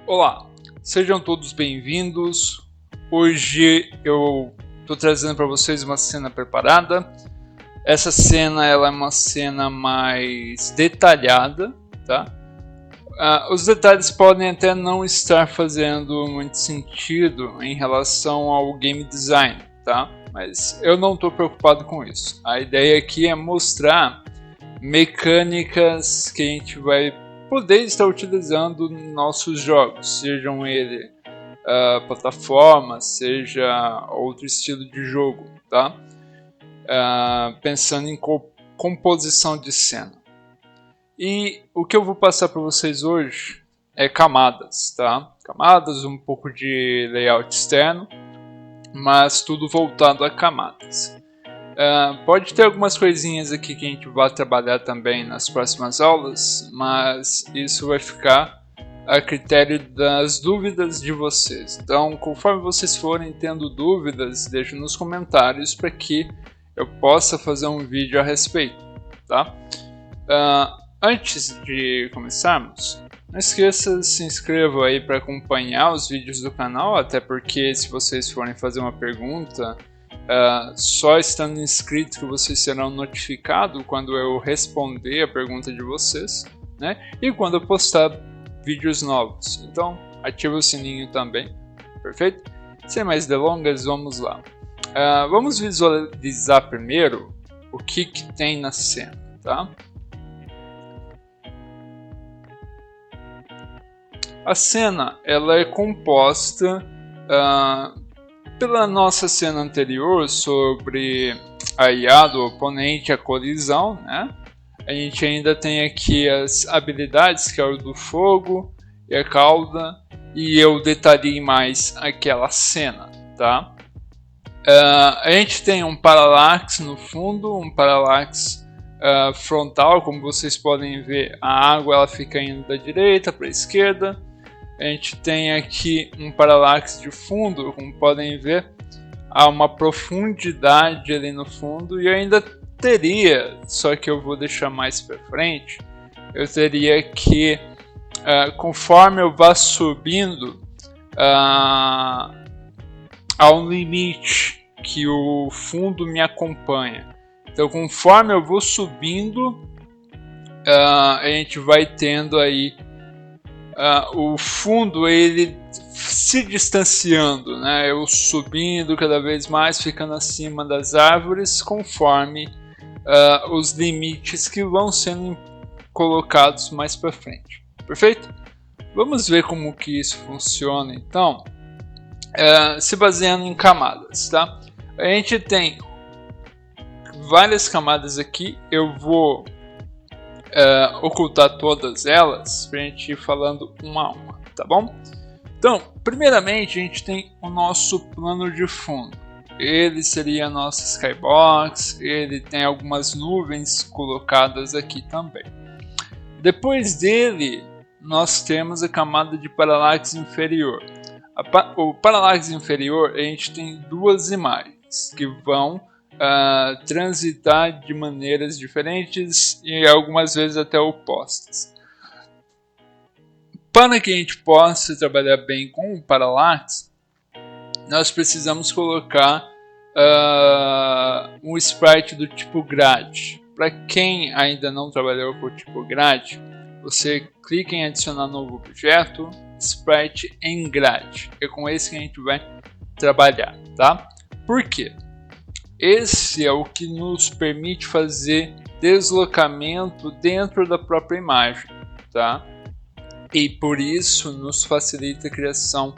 Olá, sejam todos bem-vindos. Hoje eu estou trazendo para vocês uma cena preparada. Essa cena ela é uma cena mais detalhada, tá? Os detalhes podem até não estar fazendo muito sentido em relação ao game design, tá? Mas eu não estou preocupado com isso. A ideia aqui é mostrar mecânicas que a gente vai poder estar utilizando nos nossos jogos, sejam ele plataforma, seja outro estilo de jogo, tá? Pensando em composição de cena. E o que eu vou passar para vocês hoje é camadas, tá? Camadas, um pouco de layout externo, mas tudo voltado a camadas. Pode ter algumas coisinhas aqui que a gente vai trabalhar também nas próximas aulas, mas isso vai ficar a critério das dúvidas de vocês. Então, conforme vocês forem tendo dúvidas, deixem nos comentários para que eu possa fazer um vídeo a respeito, tá? Antes de começarmos, não esqueça, se inscreva aí para acompanhar os vídeos do canal, até porque se vocês forem fazer uma pergunta, só estando inscrito que vocês serão notificados quando eu responder a pergunta de vocês, né? E quando eu postar vídeos novos. Então, ative o sininho também, perfeito? Sem mais delongas, vamos lá. Vamos visualizar primeiro o que tem na cena, tá? A cena ela é composta pela nossa cena anterior sobre a IA do oponente, a colisão, né? A gente ainda tem aqui as habilidades, que é o do fogo e a cauda, e eu detalhei mais aquela cena, tá? A gente tem um parallax no fundo, um parallax frontal, como vocês podem ver, a água ela fica indo da direita para a esquerda. A gente tem aqui um parallax de fundo, como podem ver, há uma profundidade ali no fundo, e ainda teria, só que eu vou deixar mais para frente, eu teria que, conforme eu vá subindo, há um limite que o fundo me acompanha. Então, conforme eu vou subindo, a gente vai tendo aí o fundo ele se distanciando, né? Eu subindo cada vez mais, ficando acima das árvores, conforme os limites que vão sendo colocados mais para frente. Perfeito? Vamos ver como que isso funciona, então, se baseando em camadas, tá? A gente tem várias camadas aqui, eu vou ocultar todas elas para a gente ir falando uma a uma, tá bom? Então, primeiramente a gente tem o nosso plano de fundo. Ele seria a nossa skybox, ele tem algumas nuvens colocadas aqui também. Depois dele, nós temos a camada de parallax inferior. O parallax inferior, a gente tem duas imagens que vão transitar de maneiras diferentes e algumas vezes até opostas. Para que a gente possa trabalhar bem com o parallax, nós precisamos colocar um sprite do tipo grade. Para quem ainda não trabalhou com o tipo grade, você clica em adicionar novo objeto, sprite em grade. É com esse que a gente vai trabalhar, tá? Por quê? Esse é o que nos permite fazer deslocamento dentro da própria imagem, tá? E por isso nos facilita a criação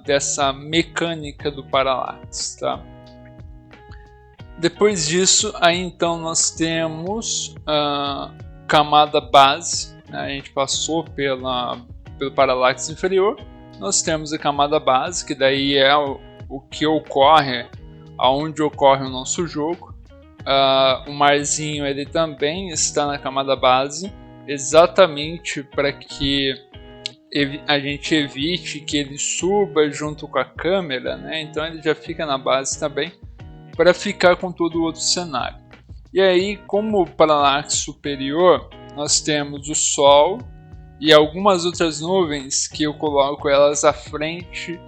dessa mecânica do parallax, tá? Depois disso, aí então nós temos a camada base, né? A gente passou pelo parallax inferior, nós temos a camada base, que daí é o que ocorre aonde ocorre o nosso jogo. O marzinho ele também está na camada base, exatamente para que a gente evite que ele suba junto com a câmera, né? Então ele já fica na base também, para ficar com todo o outro cenário. E aí, como parallax superior, nós temos o Sol e algumas outras nuvens que eu coloco elas à frente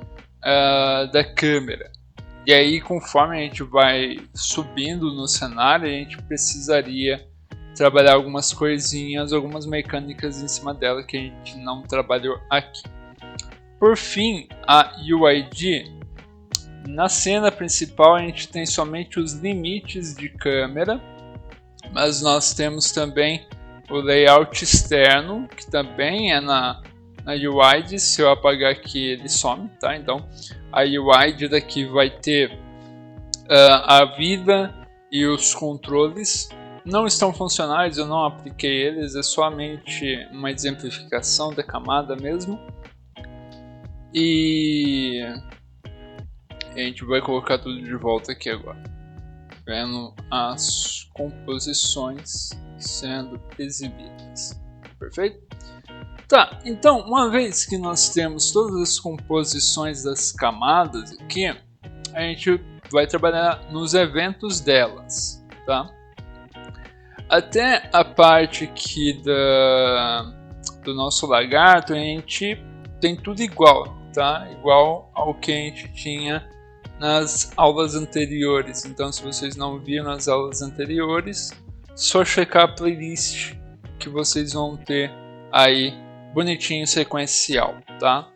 da câmera. E aí, conforme a gente vai subindo no cenário, a gente precisaria trabalhar algumas coisinhas, algumas mecânicas em cima dela que a gente não trabalhou aqui. Por fim, a UID. Na cena principal a gente tem somente os limites de câmera, mas nós temos também o layout externo, que também é na UID. Se eu apagar aqui ele some, tá? Então a UID daqui vai ter a vida e os controles. Não estão funcionais, eu não apliquei eles, é somente uma exemplificação da camada mesmo. E a gente vai colocar tudo de volta aqui agora, vendo as composições sendo exibidas. Perfeito? Tá, então uma vez que nós temos todas as composições das camadas aqui, a gente vai trabalhar nos eventos delas, tá? Até a parte aqui do nosso lagarto, a gente tem tudo igual, tá? Igual ao que a gente tinha nas aulas anteriores. Então, se vocês não viram nas aulas anteriores, só checar a playlist que vocês vão ter aí bonitinho sequencial, tá?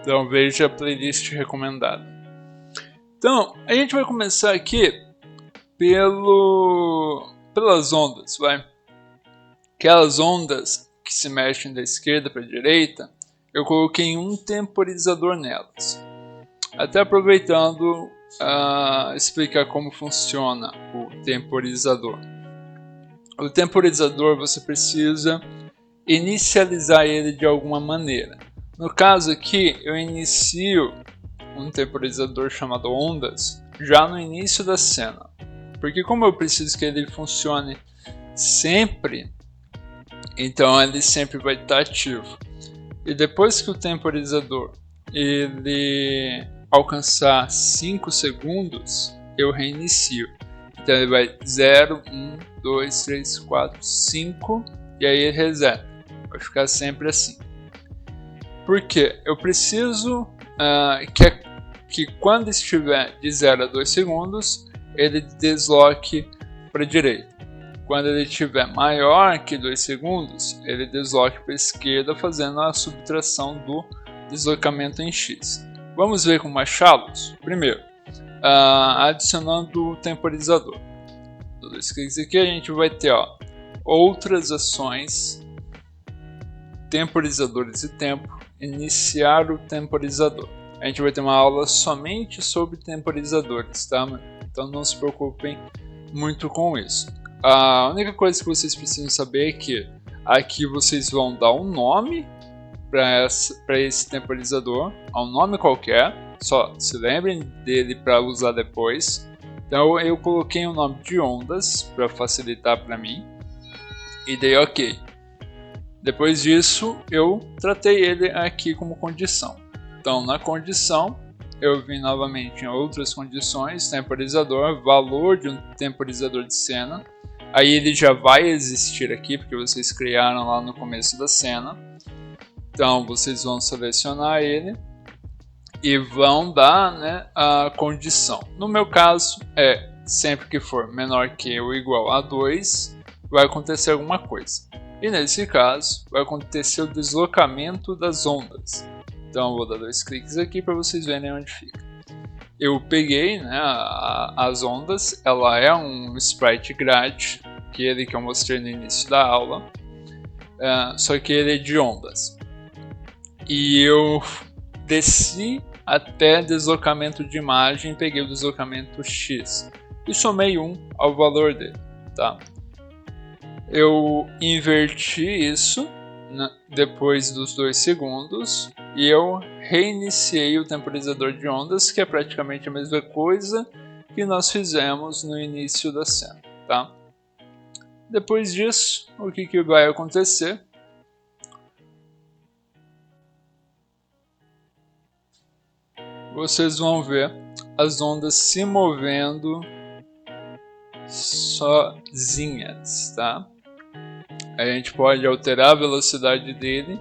Então veja a playlist recomendada. Então a gente vai começar aqui pelas ondas, vai. Aquelas ondas que se mexem da esquerda para a direita, eu coloquei um temporizador nelas. Até aproveitando explicar como funciona o temporizador. O temporizador você precisa inicializar ele de alguma maneira. No caso aqui, eu inicio um temporizador chamado ondas já no início da cena, porque como eu preciso que ele funcione sempre, então ele sempre vai estar ativo. E depois que o temporizador ele alcançar 5 segundos, eu reinicio. Então ele vai 0, 1, 2, 3, 4, 5 e aí ele reseta. Vai ficar sempre assim. Porque eu preciso que quando estiver de 0 a 2 segundos, ele desloque para a direita. Quando ele estiver maior que 2 segundos, ele desloque para a esquerda, fazendo a subtração do deslocamento em X. Vamos ver como achá-los? Primeiro, adicionando o temporizador. Dois cliques aqui, a gente vai ter outras ações, temporizadores e tempo, iniciar o temporizador. A gente vai ter uma aula somente sobre temporizadores, tá? Então não se preocupem muito com isso. A única coisa que vocês precisam saber é que aqui vocês vão dar um nome para esse temporizador, um nome qualquer, só se lembrem dele para usar depois. Então eu coloquei o nome de ondas para facilitar para mim e dei OK. Depois disso eu tratei ele aqui como condição. Então na condição eu vim novamente em outras condições, temporizador, valor de um temporizador de cena. Aí ele já vai existir aqui porque vocês criaram lá no começo da cena. Então vocês vão selecionar ele e vão dar a condição. No meu caso sempre que for menor que ou igual a 2, vai acontecer alguma coisa. E nesse caso vai acontecer o deslocamento das ondas. Então eu vou dar 2 cliques aqui para vocês verem onde fica. Eu peguei as ondas, ela é um sprite grade, aquele que eu mostrei no início da aula, só que ele é de ondas. E eu desci até deslocamento de imagem, peguei o deslocamento X e somei 1 ao valor dele, tá? Eu inverti isso depois dos 2 segundos e eu reiniciei o temporizador de ondas, que é praticamente a mesma coisa que nós fizemos no início da cena, tá? Depois disso, o que vai acontecer? Vocês vão ver as ondas se movendo sozinhas, tá? A gente pode alterar a velocidade dele,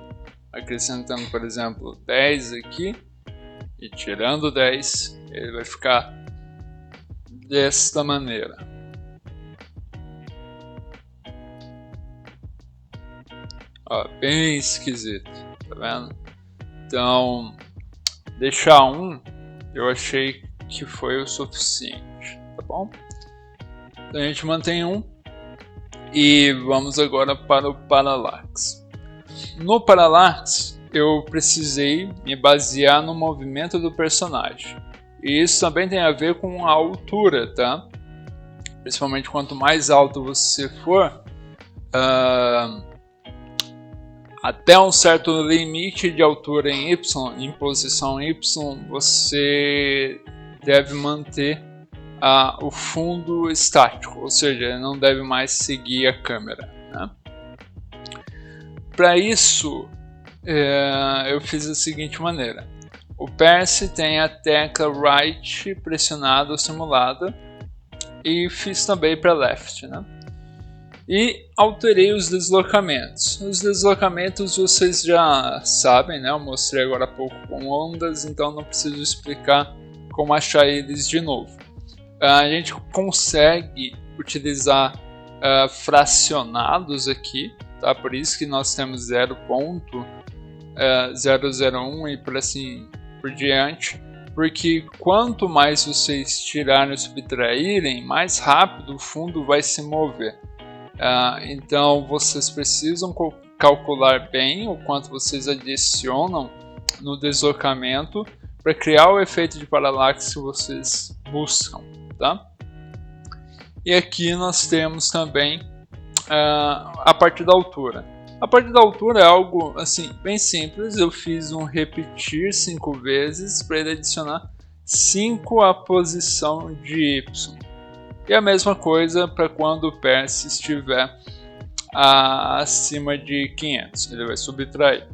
acrescentando, por exemplo, 10 aqui e tirando 10, ele vai ficar desta maneira. Ó, bem esquisito, tá vendo? Então, deixar 1 eu achei que foi o suficiente, tá bom? Então a gente mantém 1 e vamos agora para o Parallax. No Parallax eu precisei me basear no movimento do personagem, e isso também tem a ver com a altura, tá? Principalmente quanto mais alto você for, até um certo limite de altura em Y, em posição Y, você deve manter o fundo estático, ou seja, ele não deve mais seguir a câmera, né? Para isso, eu fiz da seguinte maneira. O Percy tem a tecla Right pressionada ou simulada, e fiz também para Left, né? E alterei os deslocamentos. Os deslocamentos vocês já sabem, né? Eu mostrei agora há pouco com ondas, então não preciso explicar como achar eles de novo. A gente consegue utilizar fracionados aqui, tá? Por isso que nós temos 0.001 e por assim por diante, porque quanto mais vocês tirarem ou subtraírem, mais rápido o fundo vai se mover. Então vocês precisam calcular bem o quanto vocês adicionam no deslocamento para criar o efeito de parallax que vocês buscam, tá? E aqui nós temos também a parte da altura. A parte da altura é algo assim bem simples. Eu fiz um repetir 5 vezes para ele adicionar 5 à posição de Y. E a mesma coisa para quando o Percy estiver acima de 500, ele vai subtrair.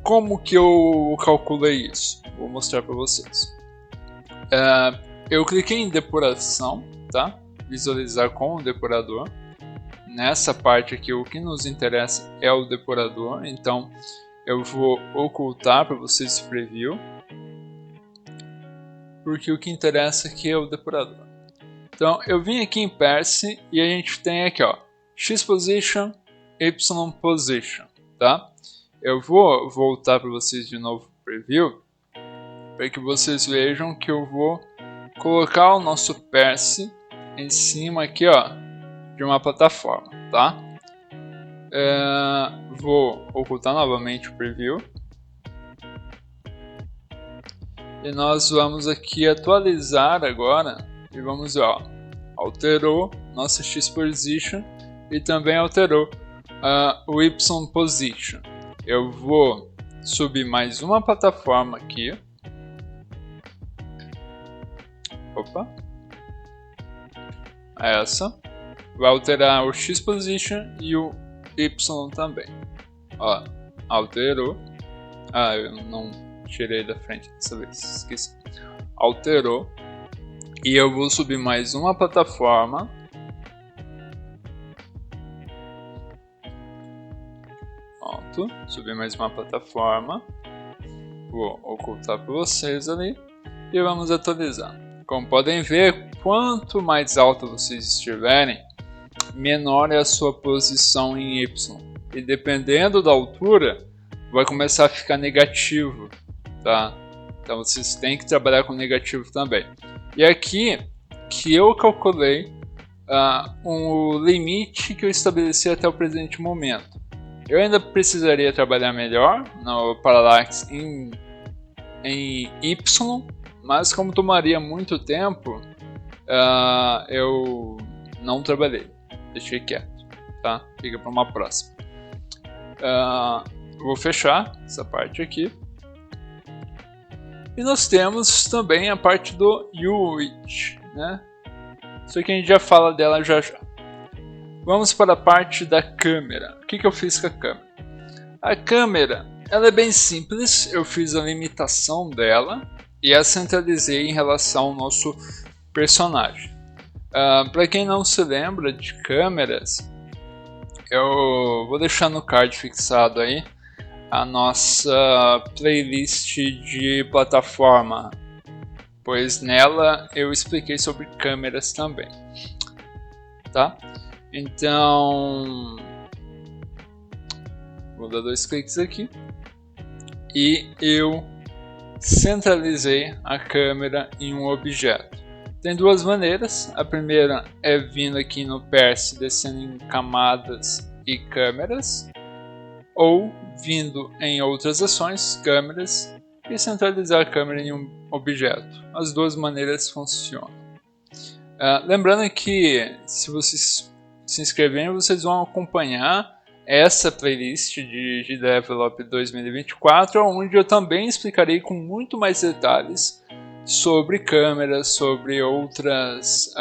Como que eu calculei isso? Vou mostrar para vocês. Eu cliquei em depuração, tá? Visualizar com o depurador. Nessa parte aqui o que nos interessa é o depurador, então eu vou ocultar para vocês esse preview, porque o que interessa aqui é o depurador. Então eu vim aqui em Percy e a gente tem aqui, ó, X position, Y position, tá? Eu vou voltar para vocês de novo o preview, para que vocês vejam que eu vou colocar o nosso Percy em cima aqui, ó, de uma plataforma, tá? Vou ocultar novamente o preview. E nós vamos aqui atualizar agora e vamos ver, ó, alterou nossa X position e também alterou o Y position. Eu vou subir mais uma plataforma aqui. Opa. Essa. Vai alterar o X position e o Y também. Ó, alterou. Eu não tirei da frente dessa vez, esqueci. Alterou. E eu vou subir mais uma plataforma. Pronto, subir mais uma plataforma. Vou ocultar para vocês ali. E vamos atualizar. Como podem ver, quanto mais alto vocês estiverem, menor é a sua posição em Y. E dependendo da altura, vai começar a ficar negativo, tá? Então vocês têm que trabalhar com negativo também. E aqui que eu calculei um limite que eu estabeleci até o presente momento. Eu ainda precisaria trabalhar melhor no Parallax em Y, mas como tomaria muito tempo, eu não trabalhei. Deixei quieto, tá? Fica para uma próxima. Vou fechar essa parte aqui. E nós temos também a parte do UIT, né? Isso aqui a gente já fala dela já já. Vamos para a parte da câmera. O que eu fiz com a câmera? A câmera, ela é bem simples. Eu fiz a limitação dela e a centralizei em relação ao nosso personagem. Para quem não se lembra de câmeras, eu vou deixar no card fixado aí a nossa playlist de plataforma, pois nela eu expliquei sobre câmeras também, tá? Então, vou dar 2 cliques aqui e eu centralizei a câmera em um objeto. Tem 2 maneiras. A primeira é vindo aqui no Perce, descendo em camadas e câmeras, ou vindo em outras ações, câmeras, e centralizar a câmera em um objeto. As 2 maneiras funcionam. Lembrando que se vocês se inscreverem, vocês vão acompanhar essa playlist de GDevelop 2024, onde eu também explicarei com muito mais detalhes sobre câmeras, sobre outras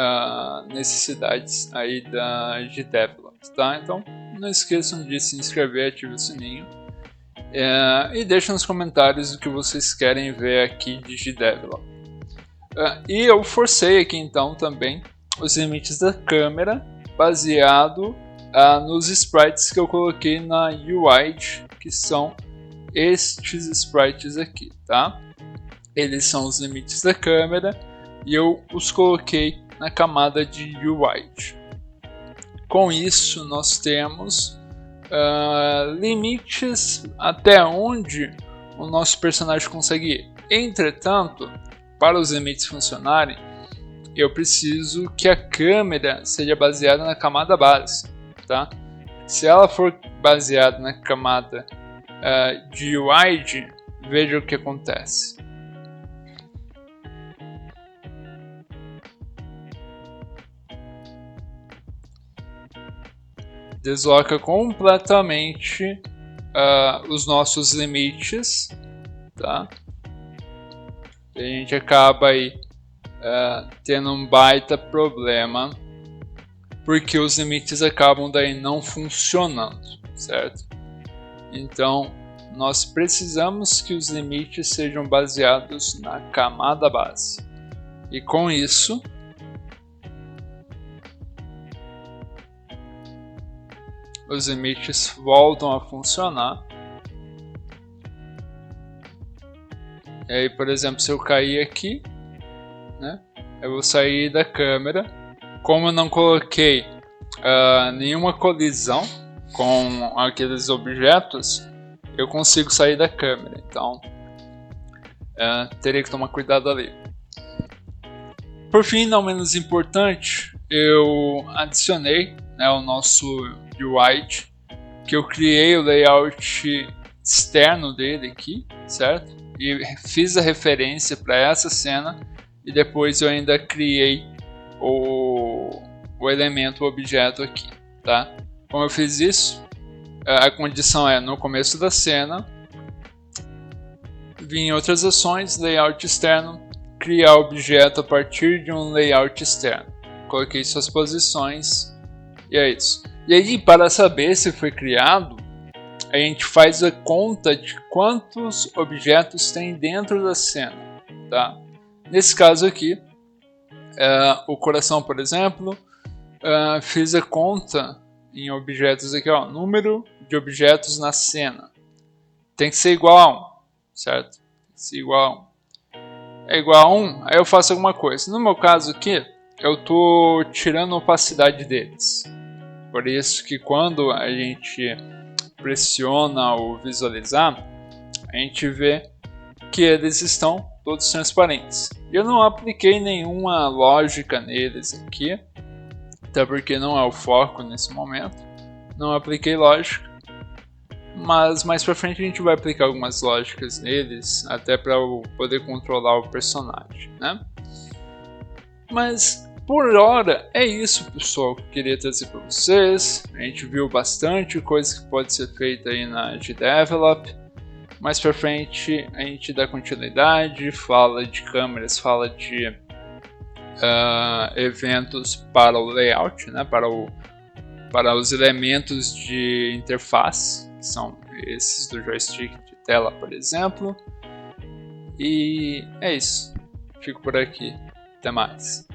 necessidades aí da GDevelop, tá? Então não esqueçam de se inscrever, ative o sininho e deixem nos comentários o que vocês querem ver aqui de GDevelop. E eu forcei aqui então também os limites da câmera baseado nos sprites que eu coloquei na UI, que são estes sprites aqui, tá? Eles são os limites da câmera e eu os coloquei na camada de UI. Com isso nós temos limites até onde o nosso personagem consegue ir. Entretanto, para os limites funcionarem, eu preciso que a câmera seja baseada na camada base, tá? Se ela for baseada na camada de wide, veja o que acontece. Desloca completamente os nossos limites, tá? E a gente acaba aí tendo um baita problema, porque os limites acabam daí não funcionando, certo? Então nós precisamos que os limites sejam baseados na camada base, e com isso os limites voltam a funcionar. E aí, por exemplo, se eu cair aqui, né, eu vou sair da câmera. Como eu não coloquei nenhuma colisão com aqueles objetos, eu consigo sair da câmera. Então, teria que tomar cuidado ali. Por fim, não menos importante, eu adicionei, né, o nosso UI, que eu criei o layout externo dele aqui, certo? E fiz a referência para essa cena, e depois eu ainda criei o elemento, o objeto aqui, tá? Como eu fiz isso, a condição é no começo da cena, vir em outras ações, layout externo, criar objeto a partir de um layout externo. Coloquei suas posições e é isso. E aí, para saber se foi criado, a gente faz a conta de quantos objetos tem dentro da cena, tá? Nesse caso aqui, o coração, por exemplo, fiz a conta em objetos aqui, ó, número de objetos na cena. Tem que ser igual a 1, certo? Tem que ser igual a 1. É igual a 1, aí eu faço alguma coisa. No meu caso aqui, eu estou tirando a opacidade deles. Por isso que quando a gente pressiona o visualizar, a gente vê que eles estão todos transparentes. Eu não apliquei nenhuma lógica neles aqui, até porque não é o foco nesse momento. Não apliquei lógica, mas mais pra frente a gente vai aplicar algumas lógicas neles, até para eu poder controlar o personagem, né? Mas por hora é isso, pessoal, que eu queria trazer para vocês. A gente viu bastante coisa que pode ser feita aí na GDevelop. Mais pra frente a gente dá continuidade, fala de câmeras, fala de eventos para o layout, né, para os elementos de interface, que são esses do joystick de tela, por exemplo. E é isso. Fico por aqui. Até mais.